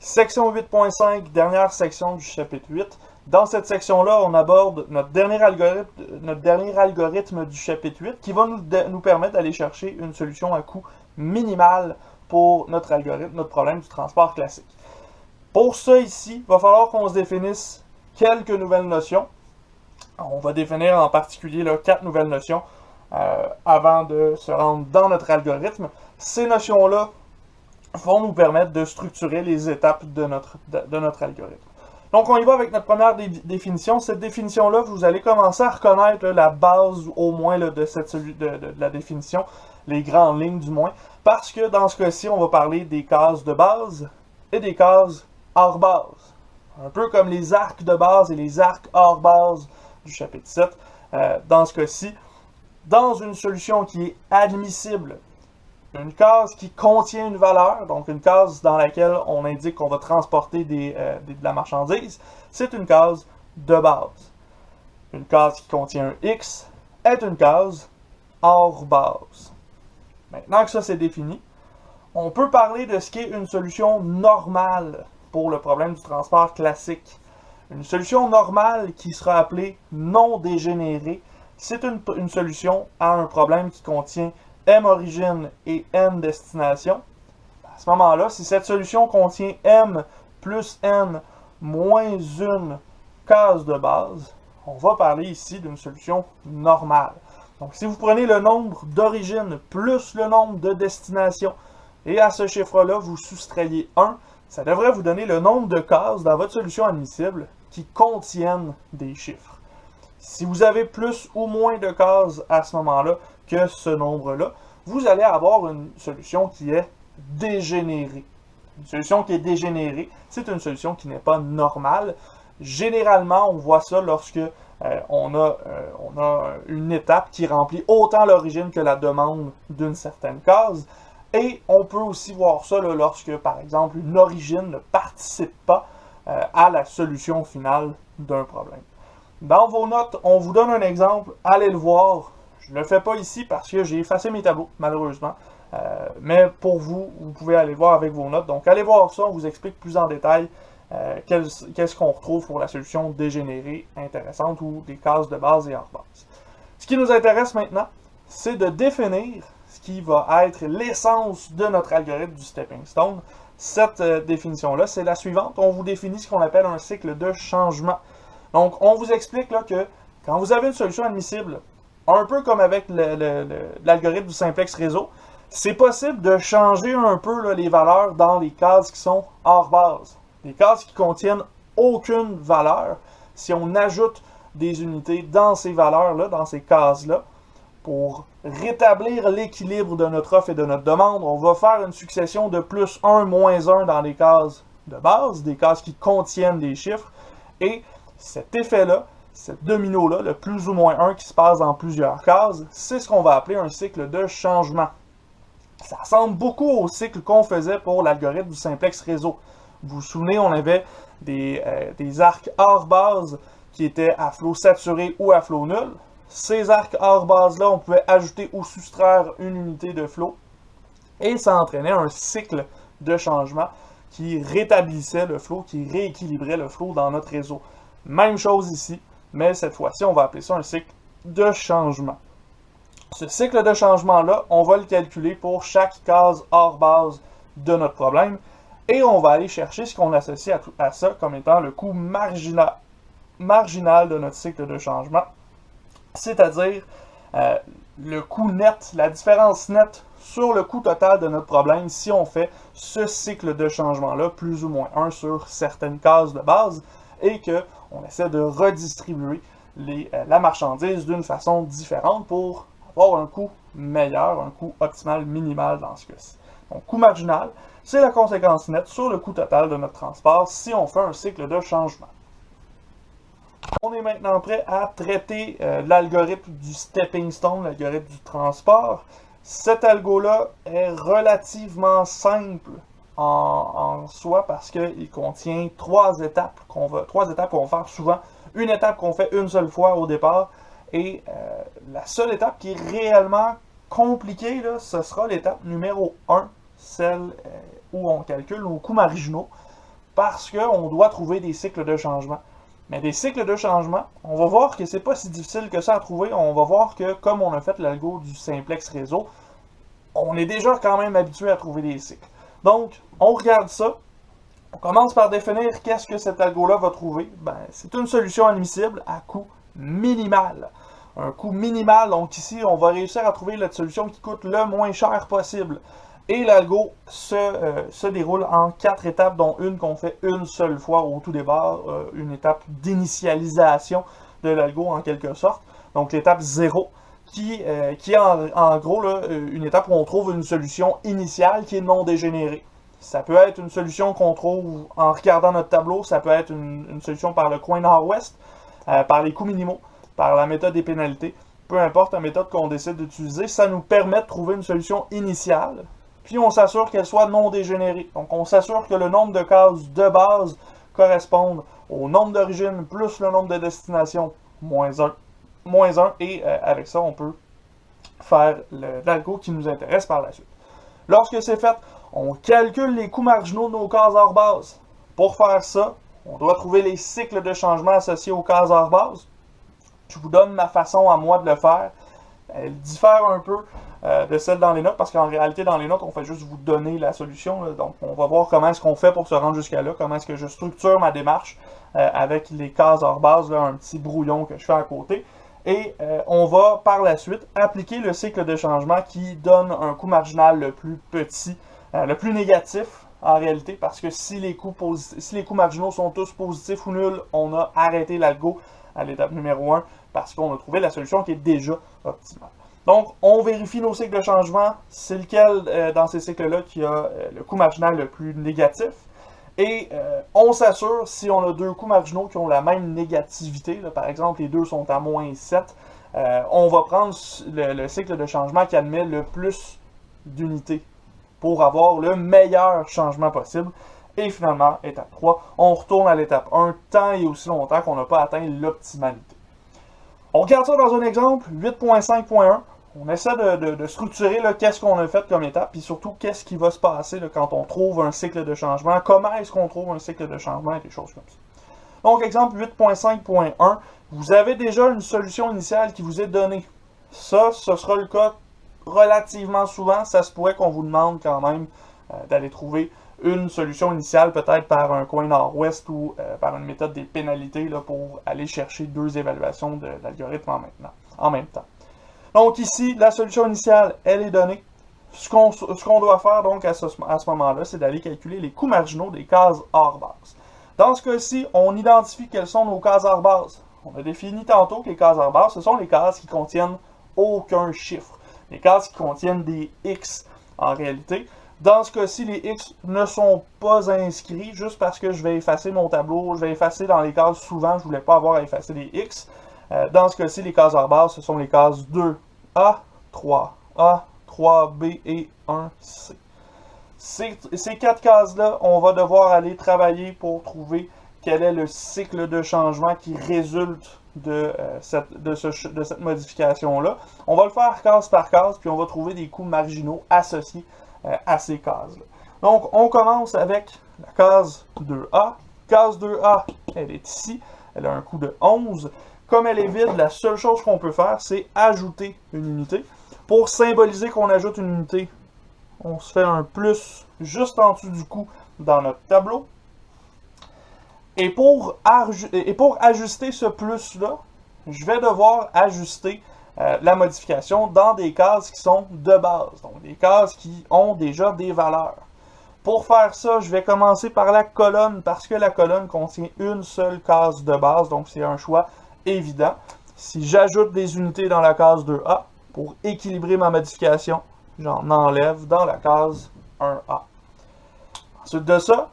Section 8.5, dernière section du chapitre 8. Dans cette section-là, on aborde notre dernier algorithme du chapitre 8 qui va nous permettre d'aller chercher une solution à coût minimal pour notre algorithme, notre problème du transport classique. Pour ça ici, il va falloir qu'on se définisse quelques nouvelles notions. On va définir en particulier là, 4 nouvelles notions avant de se rendre dans notre algorithme. Ces notions-là vont nous permettre de structurer les étapes de notre algorithme. Donc, on y va avec notre première définition. Cette définition-là, vous allez commencer à reconnaître là, la base, au moins, là, de la définition, les grandes lignes du moins, parce que dans ce cas-ci, on va parler des cases de base et des cases hors base. Un peu comme les arcs de base et les arcs hors base du chapitre 7. Dans ce cas-ci, dans une solution qui est admissible, une case qui contient une valeur, donc une case dans laquelle on indique qu'on va transporter de la marchandise, c'est une case de base. Une case qui contient un X est une case hors base. Maintenant que ça c'est défini, on peut parler de ce qui est une solution normale pour le problème du transport classique. Une solution normale qui sera appelée non dégénérée, c'est une solution à un problème qui contient M origine et N destination. À ce moment-là, si cette solution contient M plus N moins une case de base, on va parler ici d'une solution normale. Donc, si vous prenez le nombre d'origine plus le nombre de destination, et à ce chiffre-là, vous soustrayez 1, ça devrait vous donner le nombre de cases dans votre solution admissible qui contiennent des chiffres. Si vous avez plus ou moins de cases à ce moment-là que ce nombre-là, vous allez avoir une solution qui est dégénérée. Une solution qui est dégénérée, c'est une solution qui n'est pas normale. Généralement, on voit ça lorsque on a une étape qui remplit autant l'origine que la demande d'une certaine case. Et on peut aussi voir ça là, lorsque, par exemple, une origine ne participe pas à la solution finale d'un problème. Dans vos notes, on vous donne un exemple, allez le voir. Je ne le fais pas ici parce que j'ai effacé mes tableaux, malheureusement. Mais pour vous, vous pouvez aller voir avec vos notes. Donc, allez voir ça, on vous explique plus en détail qu'est-ce qu'on retrouve pour la solution dégénérée intéressante ou des cases de base et hors base. Ce qui nous intéresse maintenant, c'est de définir ce qui va être l'essence de notre algorithme du stepping stone. Cette définition-là, c'est la suivante. On vous définit ce qu'on appelle un cycle de changement. Donc, on vous explique là, que quand vous avez une solution admissible, un peu comme avec l'algorithme du simplex réseau, c'est possible de changer un peu là, les valeurs dans les cases qui sont hors base. Les cases qui contiennent aucune valeur, si on ajoute des unités dans ces valeurs-là, dans ces cases-là, pour rétablir l'équilibre de notre offre et de notre demande, on va faire une succession de plus 1, moins 1 dans les cases de base, des cases qui contiennent des chiffres, et cet effet-là, cette domino-là, le plus ou moins 1 qui se passe dans plusieurs cases, c'est ce qu'on va appeler un cycle de changement. Ça ressemble beaucoup au cycle qu'on faisait pour l'algorithme du simplex réseau. Vous vous souvenez, on avait des arcs hors base qui étaient à flot saturé ou à flot nul. Ces arcs hors base-là, on pouvait ajouter ou soustraire une unité de flot. Et ça entraînait un cycle de changement qui rétablissait le flot, qui rééquilibrait le flot dans notre réseau. Même chose ici, mais cette fois-ci, on va appeler ça un cycle de changement. Ce cycle de changement-là, on va le calculer pour chaque case hors base de notre problème, et on va aller chercher ce qu'on associe à ça comme étant le coût marginal de notre cycle de changement, c'est-à-dire le coût net, la différence nette sur le coût total de notre problème si on fait ce cycle de changement-là, plus ou moins 1 sur certaines cases de base, et qu'on essaie de redistribuer la marchandise d'une façon différente pour avoir un coût meilleur, un coût optimal minimal dans ce cas-ci. Donc, coût marginal, c'est la conséquence nette sur le coût total de notre transport si on fait un cycle de changement. On est maintenant prêt à traiter l'algorithme du stepping stone, l'algorithme du transport. Cet algo-là est relativement simple en soi parce qu'il contient trois étapes qu'on va faire souvent. Une étape qu'on fait une seule fois au départ et la seule étape qui est réellement compliquée, là, ce sera l'étape numéro 1, celle où on calcule nos coûts marginaux parce qu'on doit trouver des cycles de changement. Mais des cycles de changement, on va voir que c'est pas si difficile que ça à trouver. On va voir que, comme on a fait l'algo du simplex réseau, on est déjà quand même habitué à trouver des cycles. Donc, on regarde ça. On commence par définir qu'est-ce que cet algo-là va trouver. Ben, c'est une solution admissible à coût minimal. Un coût minimal, donc ici, on va réussir à trouver la solution qui coûte le moins cher possible. Et l'algo se déroule en 4 étapes, dont une qu'on fait une seule fois au tout départ, une étape d'initialisation de l'algo en quelque sorte. Donc l'étape 0, qui est en gros là, une étape où on trouve une solution initiale qui est non dégénérée. Ça peut être une solution qu'on trouve en regardant notre tableau, ça peut être une solution par le coin nord-ouest, par les coûts minimaux, par la méthode des pénalités. Peu importe la méthode qu'on décide d'utiliser, ça nous permet de trouver une solution initiale. Puis on s'assure qu'elle soit non dégénérée. Donc on s'assure que le nombre de cases de base corresponde au nombre d'origine plus le nombre de destination moins 1. Et avec ça, on peut faire l'algo qui nous intéresse par la suite. Lorsque c'est fait, on calcule les coûts marginaux de nos cases hors base. Pour faire ça, on doit trouver les cycles de changement associés aux cases hors base. Je vous donne ma façon à moi de le faire. Elle diffère un peu de celle dans les notes, parce qu'en réalité, dans les notes, on fait juste vous donner la solution. Là. Donc, on va voir comment est-ce qu'on fait pour se rendre jusqu'à là, comment est-ce que je structure ma démarche avec les cases hors base, là, un petit brouillon que je fais à côté. Et on va, par la suite, appliquer le cycle de changement qui donne un coût marginal le plus petit, le plus négatif, en réalité, parce que si les coûts marginaux sont tous positifs ou nuls, on a arrêté l'algo à l'étape numéro 1, parce qu'on a trouvé la solution qui est déjà optimale. Donc, on vérifie nos cycles de changement. C'est lequel dans ces cycles-là qui a le coût marginal le plus négatif. Et on s'assure, si on a deux coûts marginaux qui ont la même négativité, là, par exemple les deux sont à moins 7, on va prendre le cycle de changement qui admet le plus d'unités pour avoir le meilleur changement possible. Et finalement, étape 3, on retourne à l'étape 1 tant et aussi longtemps qu'on n'a pas atteint l'optimalité. On regarde ça dans un exemple, 8.5.1. On essaie de structurer qu'est-ce qu'on a fait comme étape, puis surtout qu'est-ce qui va se passer là, quand on trouve un cycle de changement, comment est-ce qu'on trouve un cycle de changement et des choses comme ça. Donc, exemple 8.5.1, vous avez déjà une solution initiale qui vous est donnée. Ça, ce sera le cas relativement souvent. Ça se pourrait qu'on vous demande quand même d'aller trouver une solution initiale, peut-être par un coin nord-ouest ou par une méthode des pénalités là, pour aller chercher deux évaluations de l'algorithme en même temps. Donc ici, la solution initiale, elle est donnée. Ce qu'on doit faire donc à ce moment-là, c'est d'aller calculer les coûts marginaux des cases hors base. Dans ce cas-ci, on identifie quelles sont nos cases hors base. On a défini tantôt que les cases hors base, ce sont les cases qui contiennent aucun chiffre. Les cases qui contiennent des X en réalité. Dans ce cas-ci, les X ne sont pas inscrits juste parce que je vais effacer mon tableau. Je vais effacer dans les cases souvent, je ne voulais pas avoir à effacer les X. Dans ce cas-ci, les cases hors base, ce sont les cases 2A, 3A, 3B et 1C. Ces quatre cases-là, on va devoir aller travailler pour trouver quel est le cycle de changement qui résulte de cette modification-là. On va le faire case par case, puis on va trouver des coûts marginaux associés à ces cases-là. Donc, on commence avec la case 2A. Case 2A, elle est ici. Elle a un coût de 11. Comme elle est vide, la seule chose qu'on peut faire, c'est ajouter une unité. Pour symboliser qu'on ajoute une unité, on se fait un plus juste en dessous du coût dans notre tableau. Et pour ajuster ce plus-là, je vais devoir ajuster la modification dans des cases qui sont de base. Donc des cases qui ont déjà des valeurs. Pour faire ça, je vais commencer par la colonne, parce que la colonne contient une seule case de base, donc c'est un choix évident. Si j'ajoute des unités dans la case 2A, pour équilibrer ma modification, j'en enlève dans la case 1A. Ensuite de ça,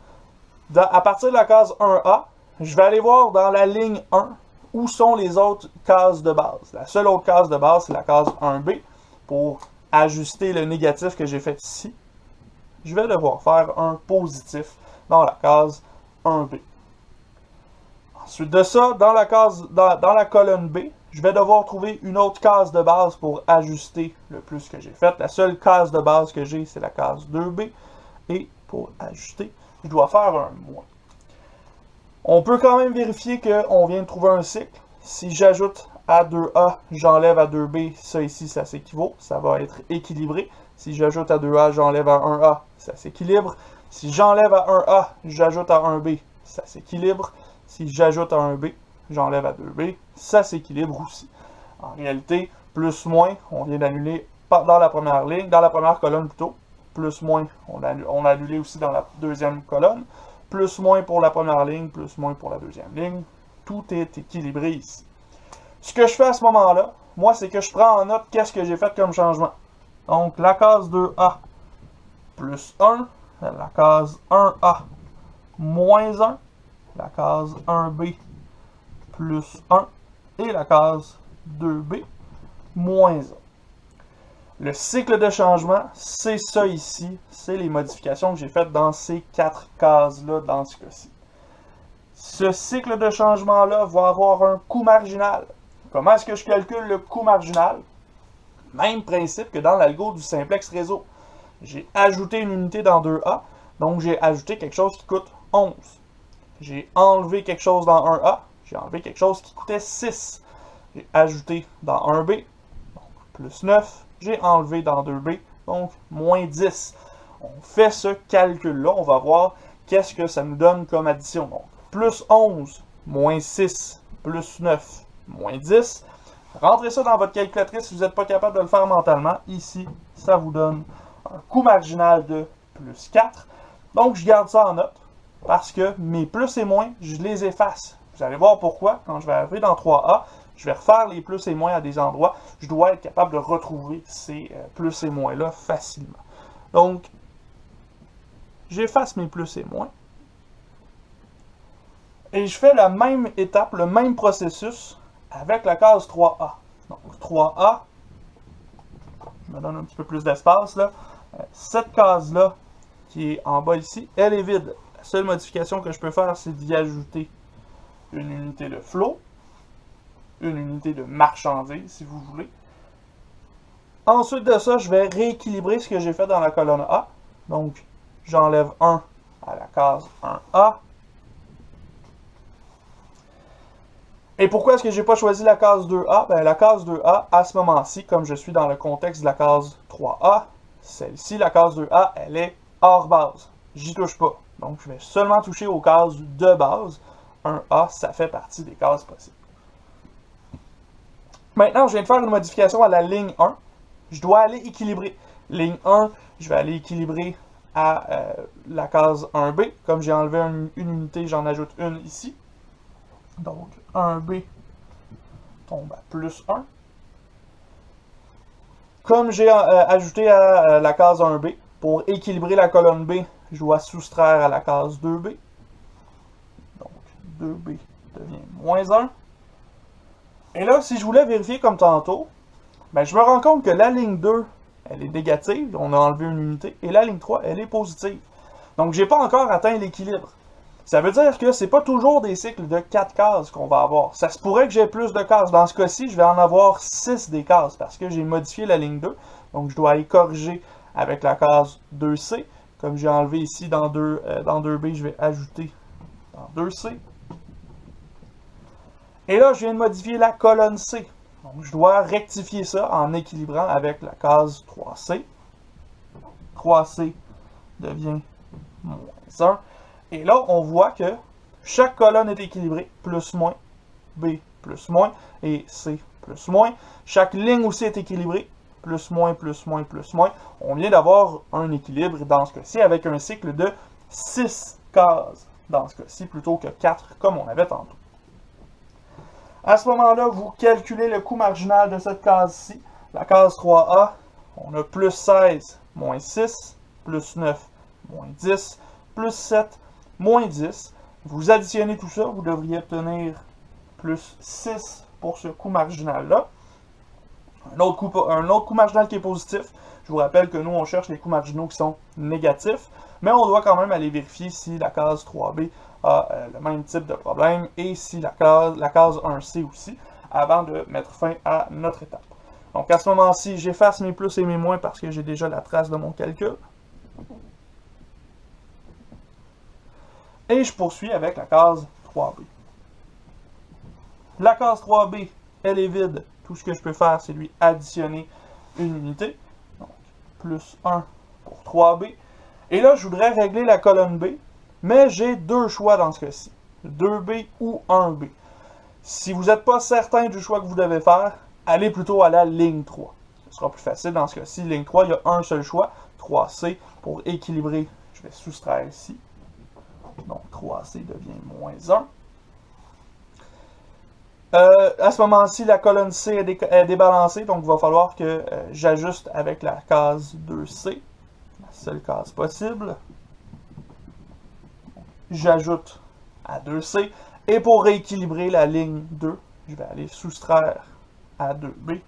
à partir de la case 1A, je vais aller voir dans la ligne 1 où sont les autres cases de base. La seule autre case de base, c'est la case 1B. Pour ajuster le négatif que j'ai fait ici, je vais devoir faire un positif dans la case 1B. Ensuite de ça, dans la colonne B, je vais devoir trouver une autre case de base pour ajuster le plus que j'ai fait. La seule case de base que j'ai, c'est la case 2B. Et pour ajuster, je dois faire un moins. On peut quand même vérifier qu'on vient de trouver un cycle. Si j'ajoute à 2A, j'enlève à 2B, ça ici, ça s'équivaut. Ça va être équilibré. Si j'ajoute à 2A, j'enlève à 1A, ça s'équilibre. Si j'enlève à 1A, j'ajoute à 1B, ça s'équilibre. Si j'ajoute à 1B, j'enlève à 2B, ça s'équilibre aussi. En réalité, plus, moins, on vient d'annuler dans la première ligne, dans la première colonne plutôt. Plus, moins, on a annulé aussi dans la deuxième colonne. Plus, moins pour la première ligne, plus, moins pour la deuxième ligne. Tout est équilibré ici. Ce que je fais à ce moment-là, moi, c'est que je prends en note qu'est-ce que j'ai fait comme changement. Donc, la case 2A plus 1, la case 1A moins 1, la case 1B plus 1 et la case 2B moins 1. Le cycle de changement, c'est ça ici, c'est les modifications que j'ai faites dans ces 4 cases-là dans ce cas-ci. Ce cycle de changement-là va avoir un coût marginal. Comment est-ce que je calcule le coût marginal? Même principe que dans l'algo du simplex réseau. J'ai ajouté une unité dans 2A, donc j'ai ajouté quelque chose qui coûte 11. J'ai enlevé quelque chose dans 1A, j'ai enlevé quelque chose qui coûtait 6. J'ai ajouté dans 1B, donc plus 9. J'ai enlevé dans 2B, donc moins 10. On fait ce calcul-là, on va voir qu'est-ce que ça nous donne comme addition. Donc, plus 11, moins 6, plus 9, moins 10. Rentrez ça dans votre calculatrice si vous n'êtes pas capable de le faire mentalement. Ici, ça vous donne un coût marginal de plus 4. Donc, je garde ça en note parce que mes plus et moins, je les efface. Vous allez voir pourquoi. Quand je vais arriver dans 3A, je vais refaire les plus et moins à des endroits. Je dois être capable de retrouver ces plus et moins-là facilement. Donc, j'efface mes plus et moins. Et je fais la même étape, le même processus avec la case 3A. Donc, 3A, je me donne un petit peu plus d'espace là. Cette case-là, qui est en bas ici, elle est vide. La seule modification que je peux faire, c'est d'y ajouter une unité de flow, une unité de marchandise, si vous voulez. Ensuite de ça, je vais rééquilibrer ce que j'ai fait dans la colonne A. Donc, j'enlève 1 à la case 1A. Et pourquoi est-ce que j'ai pas choisi la case 2A? Ben, la case 2A, à ce moment-ci, comme je suis dans le contexte de la case 3A, celle-ci, la case 2A, elle est hors base. J'y touche pas. Donc, je vais seulement toucher aux cases de base. 1A, ça fait partie des cases possibles. Maintenant, je viens de faire une modification à la ligne 1. Je dois aller équilibrer. Ligne 1, je vais aller équilibrer à la case 1B. Comme j'ai enlevé une unité, j'en ajoute une ici. Donc, 1B tombe à plus 1. Comme j'ai ajouté à la case 1B, pour équilibrer la colonne B, je dois soustraire à la case 2B. Donc, 2B devient moins 1. Et là, si je voulais vérifier comme tantôt, ben, je me rends compte que la ligne 2, elle est négative, on a enlevé une unité, et la ligne 3, elle est positive. Donc, j'ai pas encore atteint l'équilibre. Ça veut dire que c'est pas toujours des cycles de 4 cases qu'on va avoir. Ça se pourrait que j'ai plus de cases. Dans ce cas-ci, je vais en avoir 6 des cases, parce que j'ai modifié la ligne 2. Donc, je dois aller corriger avec la case 2C. Comme j'ai enlevé ici dans 2B, je vais ajouter dans 2C. Et là, je viens de modifier la colonne C. Donc, je dois rectifier ça en équilibrant avec la case 3C. 3C devient moins 1. Et là, on voit que chaque colonne est équilibrée. Plus, moins, B, plus, moins, et C, plus, moins. Chaque ligne aussi est équilibrée. Plus, moins, plus, moins, plus, moins. On vient d'avoir un équilibre dans ce cas-ci avec un cycle de 6 cases dans ce cas-ci plutôt que 4 comme on avait tantôt. À ce moment-là, vous calculez le coût marginal de cette case-ci. La case 3A, on a plus 16, moins 6, plus 9, moins 10, plus 7, moins 10. Vous additionnez tout ça, vous devriez obtenir plus 6 pour ce coût marginal-là. Un autre coût marginal qui est positif. Je vous rappelle que nous, on cherche les coûts marginaux qui sont négatifs, mais on doit quand même aller vérifier si la case 3B a le même type de problème et si la case 1C aussi, avant de mettre fin à notre étape. Donc à ce moment-ci, j'efface mes plus et mes moins parce que j'ai déjà la trace de mon calcul. Et je poursuis avec la case 3B. La case 3B, elle est vide. Tout ce que je peux faire, c'est lui additionner une unité. Donc, plus 1 pour 3B. Et là, je voudrais régler la colonne B, mais j'ai deux choix dans ce cas-ci. 2B ou 1B. Si vous n'êtes pas certain du choix que vous devez faire, allez plutôt à la ligne 3. Ce sera plus facile dans ce cas-ci. Ligne 3, il y a un seul choix, 3C. Pour équilibrer, je vais soustraire ici. Donc 3C devient moins 1. À ce moment-ci, la colonne C est débalancée, donc il va falloir que j'ajuste avec la case 2C. La seule case possible. J'ajoute à 2C. Et pour rééquilibrer la ligne 2, je vais aller soustraire à 2B.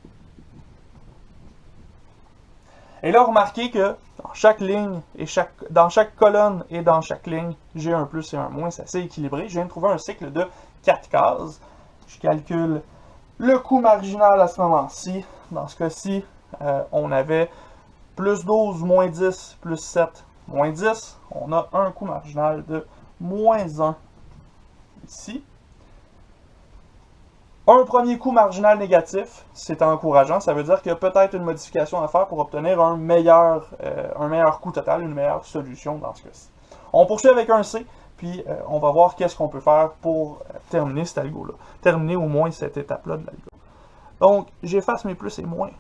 Et là, remarquez que dans chaque ligne, et dans chaque colonne et dans chaque ligne, j'ai un plus et un moins, c'est assez équilibré. Je viens de trouver un cycle de 4 cases. Je calcule le coût marginal à ce moment-ci. Dans ce cas-ci, on avait plus 12, moins 10, plus 7, moins 10. On a un coût marginal de moins 1 ici. Un premier coût marginal négatif, c'est encourageant. Ça veut dire qu'il y a peut-être une modification à faire pour obtenir un meilleur coût total, une meilleure solution dans ce cas-ci. On poursuit avec un C, puis on va voir qu'est-ce qu'on peut faire pour terminer cet algo-là. Terminer au moins cette étape-là de l'algo. Donc, j'efface mes plus et moins,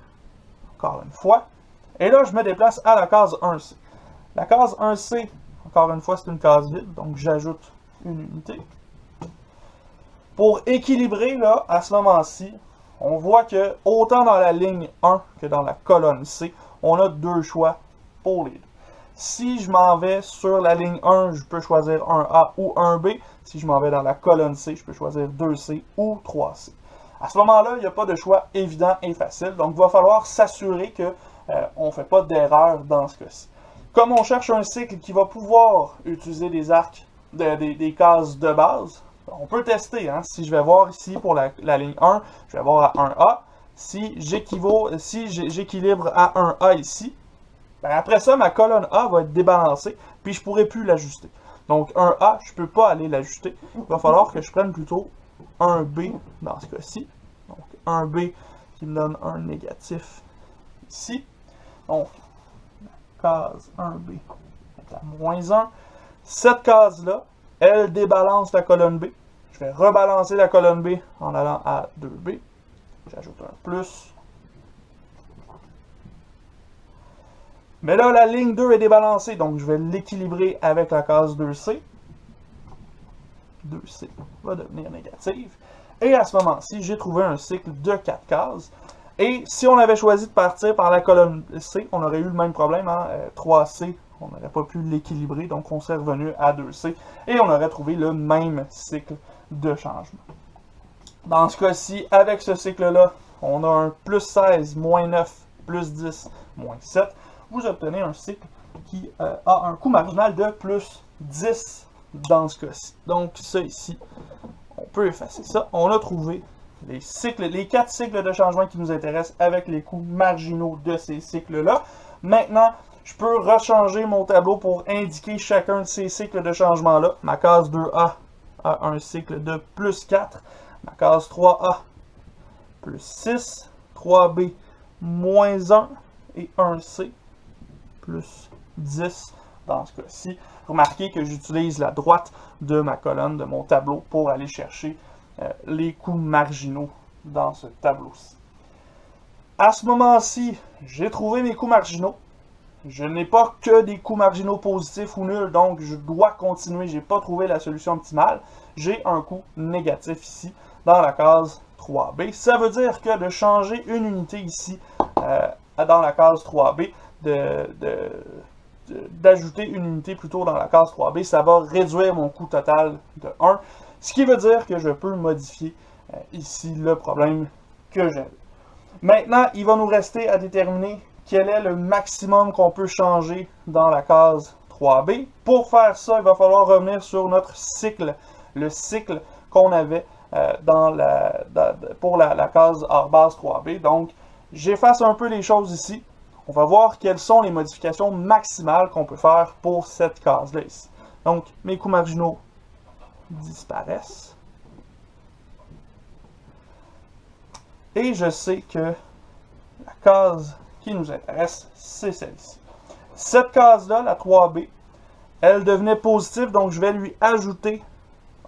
encore une fois. Et là, je me déplace à la case 1C. La case 1C, encore une fois, c'est une case vide, donc j'ajoute une unité. Pour équilibrer, là, à ce moment-ci, on voit que autant dans la ligne 1 que dans la colonne C, on a deux choix pour les deux. Si je m'en vais sur la ligne 1, je peux choisir un A ou un B. Si je m'en vais dans la colonne C, je peux choisir 2C ou 3C. À ce moment-là, il n'y a pas de choix évident et facile, donc il va falloir s'assurer qu'on ne fait pas d'erreur dans ce cas-ci. Comme on cherche un cycle qui va pouvoir utiliser des arcs, des cases de base, on peut tester. Hein? Si je vais voir ici pour la ligne 1, je vais voir à 1A. Si j'équilibre à 1A ici, ben après ça, ma colonne A va être débalancée, puis je ne pourrai plus l'ajuster. Donc 1A, je ne peux pas aller l'ajuster. Il va falloir que je prenne plutôt 1B dans ce cas-ci. Donc 1B qui me donne un négatif ici. Donc, case 1B est à moins 1. Cette case-là, elle débalance la colonne B. Je vais rebalancer la colonne B en allant à 2B. J'ajoute un plus. Mais là, la ligne 2 est débalancée, donc je vais l'équilibrer avec la case 2C. 2C va devenir négative. Et à ce moment-ci, j'ai trouvé un cycle de 4 cases. Et si on avait choisi de partir par la colonne C, on aurait eu le même problème. Hein? 3C, on n'aurait pas pu l'équilibrer, donc on s'est revenu à 2C. Et on aurait trouvé le même cycle de changement. Dans ce cas-ci, avec ce cycle-là, on a un plus 16, moins 9, plus 10, moins 7. Vous obtenez un cycle qui a un coût marginal de plus 10 dans ce cas-ci. Donc ça ici, on peut effacer ça. On a trouvé les 4 cycles de changement qui nous intéressent avec les coûts marginaux de ces cycles-là. Maintenant, je peux rechanger mon tableau pour indiquer chacun de ces cycles de changement-là. Ma case 2A a un cycle de plus 4. Ma case 3A, plus 6. 3B, moins 1. Et 1C, plus 10 dans ce cas-ci. Remarquez que j'utilise la droite de ma colonne, de mon tableau, pour aller chercher les coûts marginaux dans ce tableau-ci. À ce moment-ci, j'ai trouvé mes coûts marginaux. Je n'ai pas que des coûts marginaux positifs ou nuls, donc je dois continuer. Je n'ai pas trouvé la solution optimale. J'ai un coût négatif ici, dans la case 3B. Ça veut dire que de changer une unité ici, dans la case 3B, d'ajouter une unité plutôt dans la case 3B, ça va réduire mon coût total de 1. Ce qui veut dire que je peux modifier ici le problème que j'avais. Maintenant, il va nous rester à déterminer quel est le maximum qu'on peut changer dans la case 3B. Pour faire ça, il va falloir revenir sur notre cycle, le cycle qu'on avait pour la case hors base 3B. Donc, j'efface un peu les choses ici. On va voir quelles sont les modifications maximales qu'on peut faire pour cette case-là ici. Donc, mes coûts marginaux disparaissent. Et je sais que la case qui nous intéresse, c'est celle-ci. Cette case-là, la 3B, elle devenait positive, donc je vais lui ajouter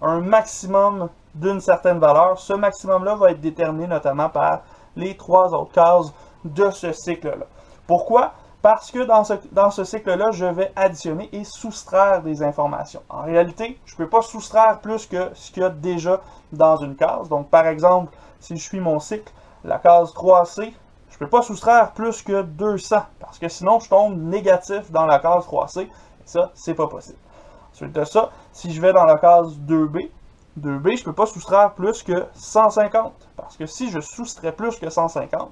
un maximum d'une certaine valeur. Ce maximum-là va être déterminé notamment par les 3 autres cases de ce cycle-là. Pourquoi? Parce que dans ce cycle-là, je vais additionner et soustraire des informations. En réalité, je ne peux pas soustraire plus que ce qu'il y a déjà dans une case. Donc, par exemple, si je suis mon cycle, la case 3C, je ne peux pas soustraire plus que 200, parce que sinon, je tombe négatif dans la case 3C, et ça, c'est pas possible. Ensuite de ça, si je vais dans la case 2B, je ne peux pas soustraire plus que 150, parce que si je soustrais plus que 150,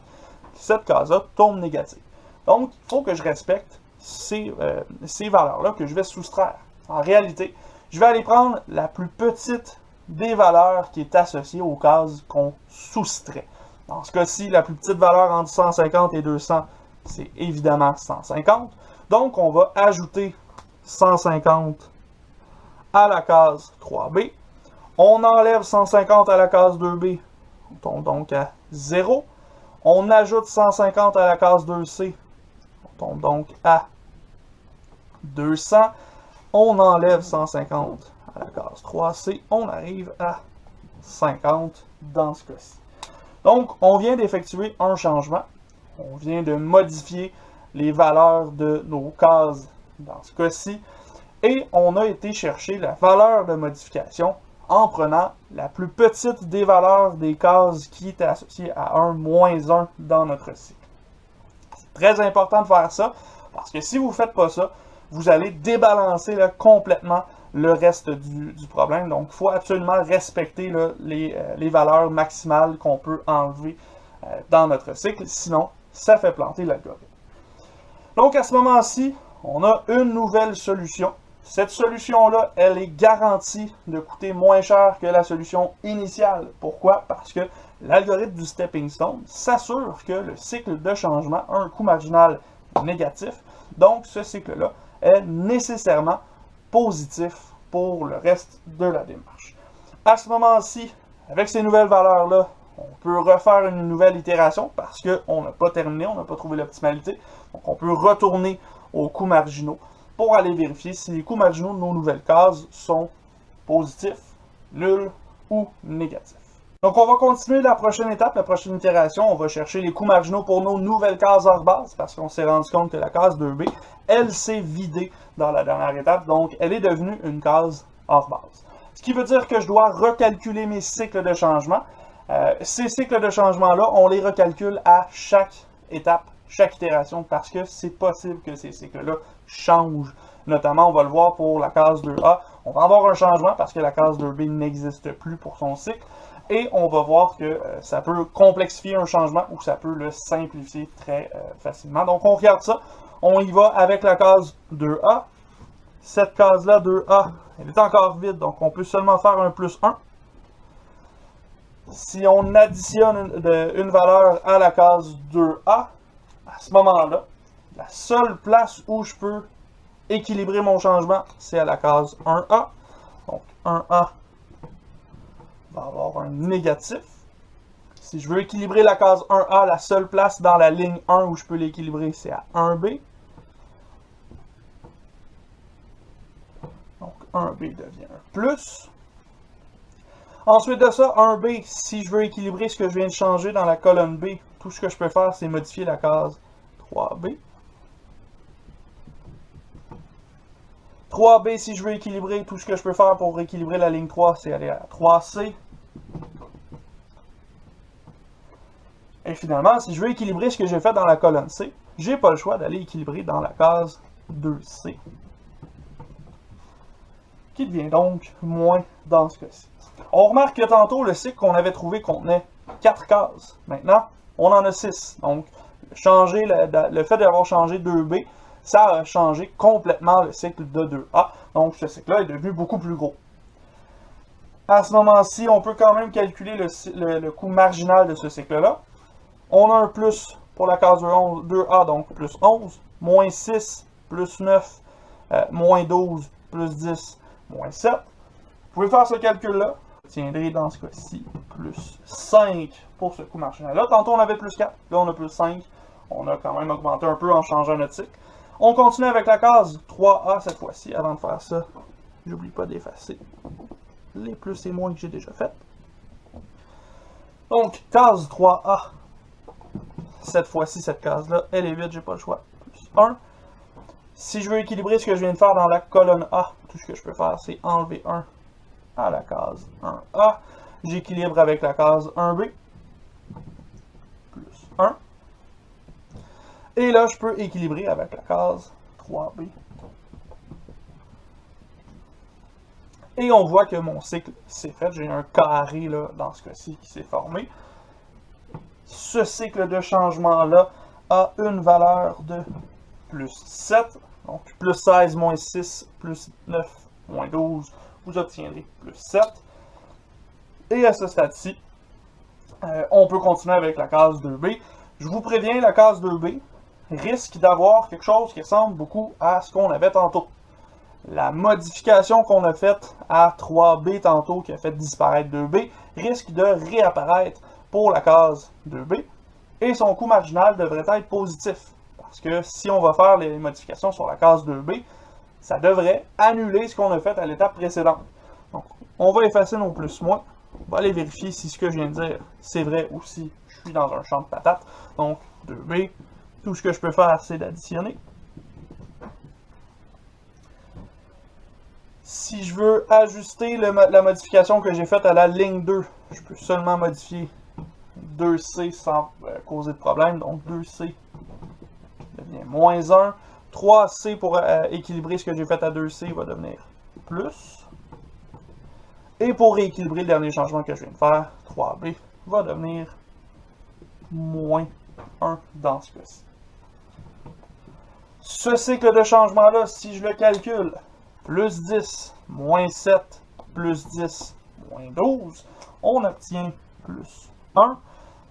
cette case-là tombe négative. Donc, il faut que je respecte ces valeurs-là que je vais soustraire. En réalité, je vais aller prendre la plus petite des valeurs qui est associée aux cases qu'on soustrait. Dans ce cas-ci, la plus petite valeur entre 150 et 200, c'est évidemment 150. Donc, on va ajouter 150 à la case 3B. On enlève 150 à la case 2B. On tombe donc à 0. On ajoute 150 à la case 2C. On tombe donc à 200. On enlève 150 à la case 3C. On arrive à 50 dans ce cas-ci. Donc, on vient d'effectuer un changement. On vient de modifier les valeurs de nos cases dans ce cas-ci. Et on a été chercher la valeur de modification en prenant la plus petite des valeurs des cases qui était associée à 1, moins 1 dans notre cycle. C'est très important de faire ça, parce que si vous ne faites pas ça, vous allez débalancer là, complètement le reste du problème. Donc, il faut absolument respecter là, les valeurs maximales qu'on peut enlever dans notre cycle, sinon ça fait planter l'algorithme. Donc, à ce moment-ci, on a une nouvelle solution. Cette solution-là, elle est garantie de coûter moins cher que la solution initiale. Pourquoi? Parce que l'algorithme du stepping stone s'assure que le cycle de changement a un coût marginal négatif. Donc, ce cycle-là est nécessairement positif pour le reste de la démarche. À ce moment-ci, avec ces nouvelles valeurs-là, on peut refaire une nouvelle itération parce qu'on n'a pas terminé, on n'a pas trouvé l'optimalité. Donc, on peut retourner aux coûts marginaux pour aller vérifier si les coûts marginaux de nos nouvelles cases sont positifs, nuls ou négatifs. Donc, on va continuer la prochaine étape, la prochaine itération. On va chercher les coûts marginaux pour nos nouvelles cases hors base parce qu'on s'est rendu compte que la case 2B, elle s'est vidée dans la dernière étape. Donc, elle est devenue une case hors base. Ce qui veut dire que je dois recalculer mes cycles de changement. Ces cycles de changement-là, on les recalcule à chaque étape, chaque itération, parce que c'est possible que ces cycles-là changent. Notamment, on va le voir pour la case 2A. On va avoir un changement parce que la case 2B n'existe plus pour son cycle. Et on va voir que ça peut complexifier un changement ou ça peut le simplifier très facilement. Donc, on regarde ça. On y va avec la case 2A. Cette case-là, 2A, elle est encore vide, donc on peut seulement faire un plus 1. Si on additionne une valeur à la case 2A, à ce moment-là, la seule place où je peux équilibrer mon changement, c'est à la case 1A. Donc, 1A va avoir un négatif. Si je veux équilibrer la case 1A, la seule place dans la ligne 1 où je peux l'équilibrer, c'est à 1B. Donc, 1B devient un plus. Ensuite de ça, 1B, si je veux équilibrer ce que je viens de changer dans la colonne B, tout ce que je peux faire, c'est modifier la case 3B. 3B, si je veux équilibrer, tout ce que je peux faire pour équilibrer la ligne 3, c'est aller à 3C. Et finalement, si je veux équilibrer ce que j'ai fait dans la colonne C, j'ai pas le choix d'aller équilibrer dans la case 2C. Qui devient donc moins dans ce cas-ci. On remarque que tantôt, le cycle qu'on avait trouvé contenait 4 cases. Maintenant, on en a 6. Donc, le fait d'avoir changé 2B, ça a changé complètement le cycle de 2A. Donc, ce cycle-là est devenu beaucoup plus gros. À ce moment-ci, on peut quand même calculer le coût marginal de ce cycle-là. On a un plus pour la case 2A, donc plus 11, moins 6, plus 9, moins 12, plus 10, moins 7. pouvez faire ce calcul-là. Vous obtiendrez dans ce cas-ci plus 5 pour ce coût marginal-là. Tantôt, on avait plus 4. Là, on a plus 5. On a quand même augmenté un peu en changeant notre cycle. On continue avec la case 3A cette fois-ci. Avant de faire ça, j'oublie pas d'effacer les plus et moins que j'ai déjà fait. Donc, case 3A. Cette fois-ci, cette case-là, elle est vide, j'ai pas le choix. Plus 1. Si je veux équilibrer ce que je viens de faire dans la colonne A, tout ce que je peux faire, c'est enlever 1 à la case 1A. J'équilibre avec la case 1B. Plus 1. Et là, je peux équilibrer avec la case 3B. Et on voit que mon cycle s'est fait. J'ai un carré là, dans ce cas-ci qui s'est formé. Ce cycle de changement-là a une valeur de plus 7. Donc, plus 16 moins 6 plus 9 moins 12, vous obtiendrez plus 7. Et à ce stade-ci, on peut continuer avec la case 2B. Je vous préviens, la case 2B risque d'avoir quelque chose qui ressemble beaucoup à ce qu'on avait tantôt. La modification qu'on a faite à 3B tantôt, qui a fait disparaître 2B, risque de réapparaître pour la case 2B. Et son coût marginal devrait être positif. Parce que si on va faire les modifications sur la case 2B, ça devrait annuler ce qu'on a fait à l'étape précédente. Donc, on va effacer nos plus-moins. On va aller vérifier si ce que je viens de dire, c'est vrai ou si je suis dans un champ de patates. Donc, 2B, tout ce que je peux faire, c'est d'additionner. Si je veux ajuster la modification que j'ai faite à la ligne 2, je peux seulement modifier 2C sans causer de problème. Donc, 2C devient moins 1. 3C pour équilibrer ce que j'ai fait à 2C va devenir plus. Et pour rééquilibrer le dernier changement que je viens de faire, 3B va devenir moins 1 dans ce cas-ci. Ce cycle de changement-là, si je le calcule, plus 10, moins 7, plus 10, moins 12, on obtient plus 1.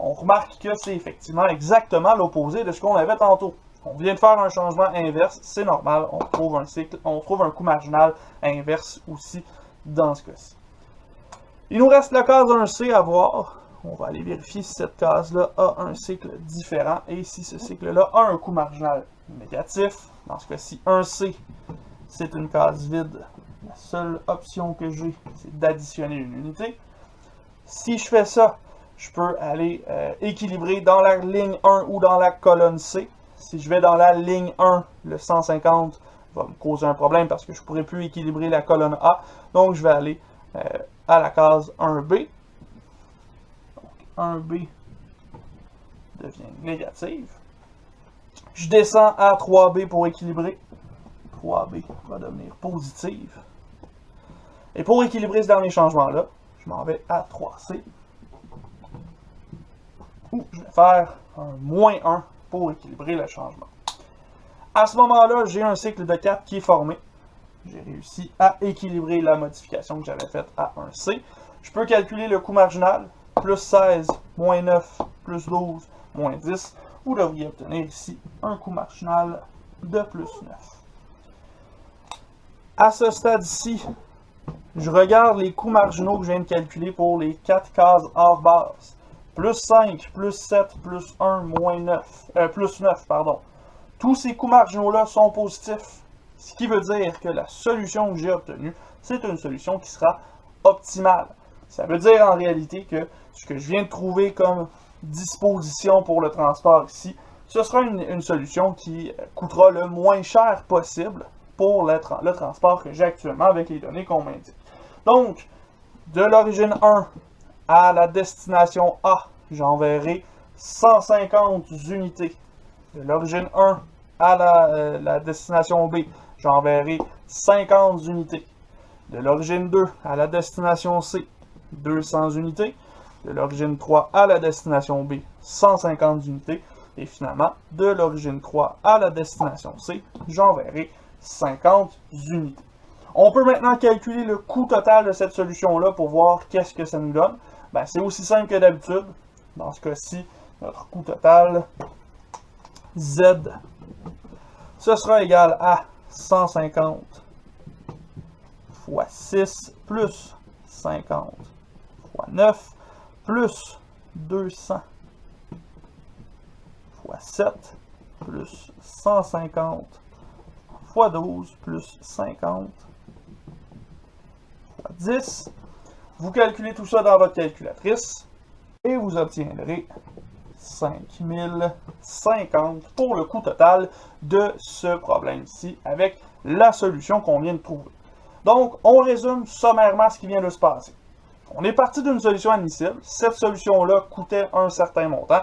On remarque que c'est effectivement exactement l'opposé de ce qu'on avait tantôt. On vient de faire un changement inverse, c'est normal, on trouve un cycle, on trouve un coût marginal inverse aussi dans ce cas-ci. Il nous reste la case 1C à voir. On va aller vérifier si cette case-là a un cycle différent et si ce cycle-là a un coût marginal négatif. Dans ce cas-ci, 1C, c'est une case vide. La seule option que j'ai, c'est d'additionner une unité. Si je fais ça, je peux aller équilibrer dans la ligne 1 ou dans la colonne C. Si je vais dans la ligne 1, le 150 va me causer un problème parce que je ne pourrai plus équilibrer la colonne A. Donc, je vais aller à la case 1B. Donc, 1B devient négative. Je descends à 3B pour équilibrer. 3B va devenir positive. Et pour équilibrer ce dernier changement-là, je m'en vais à 3C. Ou je vais faire un moins 1 pour équilibrer le changement. À ce moment-là, j'ai un cycle de 4 qui est formé. J'ai réussi à équilibrer la modification que j'avais faite à 1C. Je peux calculer le coût marginal. Plus 16, moins 9, plus 12, moins 10. Vous devriez obtenir ici un coût marginal de plus 9. À ce stade-ci, je regarde les coûts marginaux que je viens de calculer pour les 4 cases hors base. Plus 5, plus 7, plus 1, moins 9, plus 9, pardon. Tous ces coûts marginaux-là sont positifs, ce qui veut dire que la solution que j'ai obtenue, c'est une solution qui sera optimale. Ça veut dire en réalité que ce que je viens de trouver comme disposition pour le transport ici, ce sera une solution qui coûtera le moins cher possible pour le transport que j'ai actuellement avec les données qu'on m'indique. Donc, de l'origine 1 à la destination A, j'enverrai 150 unités. De l'origine 1 à la destination B, j'enverrai 50 unités. De l'origine 2 à la destination C, 200 unités. De l'origine 3 à la destination B, 150 unités. Et finalement, de l'origine 3 à la destination C, j'enverrai 50 unités. On peut maintenant calculer le coût total de cette solution-là pour voir qu'est-ce que ça nous donne. Ben, c'est aussi simple que d'habitude. Dans ce cas-ci, notre coût total, Z, ce sera égal à 150 fois 6 plus 50 fois 9 plus 200 fois 7 plus 150 fois 12 plus 50 fois 10. Vous calculez tout ça dans votre calculatrice et vous obtiendrez 5050 pour le coût total de ce problème-ci avec la solution qu'on vient de trouver. Donc, on résume sommairement ce qui vient de se passer. On est parti d'une solution admissible. Cette solution-là coûtait un certain montant.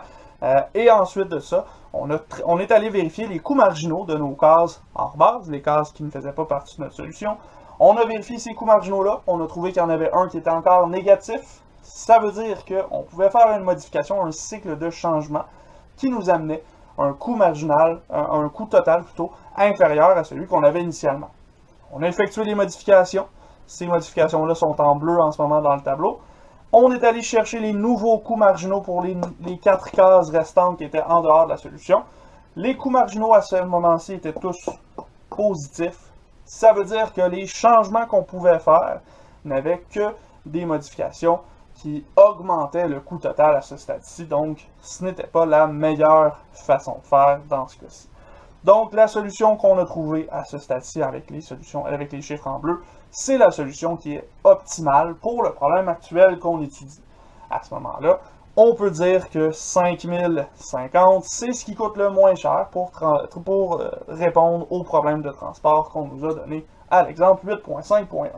Et ensuite de ça, on est allé vérifier les coûts marginaux de nos cases hors base, les cases qui ne faisaient pas partie de notre solution. On a vérifié ces coûts marginaux-là. On a trouvé qu'il y en avait un qui était encore négatif. Ça veut dire qu'on pouvait faire une modification, un cycle de changement qui nous amenait un coût marginal, un coût total plutôt, inférieur à celui qu'on avait initialement. On a effectué les modifications. Ces modifications-là sont en bleu en ce moment dans le tableau. On est allé chercher les nouveaux coûts marginaux pour les 4 cases restantes qui étaient en dehors de la solution. Les coûts marginaux à ce moment-ci étaient tous positifs. Ça veut dire que les changements qu'on pouvait faire n'avaient que des modifications qui augmentaient le coût total à ce stade-ci. Donc, ce n'était pas la meilleure façon de faire dans ce cas-ci. Donc, la solution qu'on a trouvée à ce stade-ci avec les chiffres en bleu, c'est la solution qui est optimale pour le problème actuel qu'on étudie. À ce moment-là, on peut dire que 5050, c'est ce qui coûte le moins cher pour répondre aux problèmes de transport qu'on nous a donné à l'exemple 8.5.1.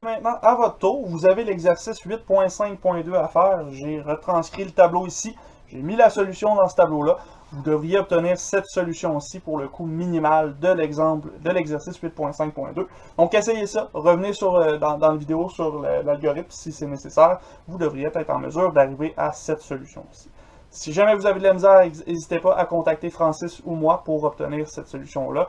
Maintenant, à votre tour, vous avez l'exercice 8.5.2 à faire. J'ai retranscrit le tableau ici. J'ai mis la solution dans ce tableau-là. Vous devriez obtenir cette solution-ci pour le coût minimal de l'exercice 8.5.2. Donc, essayez ça. Revenez dans la vidéo sur l'algorithme si c'est nécessaire. Vous devriez être en mesure d'arriver à cette solution-ci. Si jamais vous avez de la misère, n'hésitez pas à contacter Francis ou moi pour obtenir cette solution-là.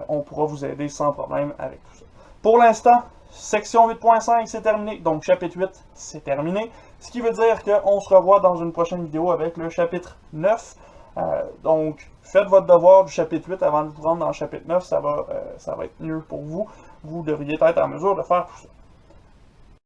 On pourra vous aider sans problème avec tout ça. Pour l'instant, section 8.5, c'est terminé. Donc, chapitre 8, c'est terminé. Ce qui veut dire qu'on se revoit dans une prochaine vidéo avec le chapitre 9. Donc, faites votre devoir du chapitre 8 avant de vous rendre dans le chapitre 9. Ça va être mieux pour vous. Vous devriez être en mesure de faire tout ça.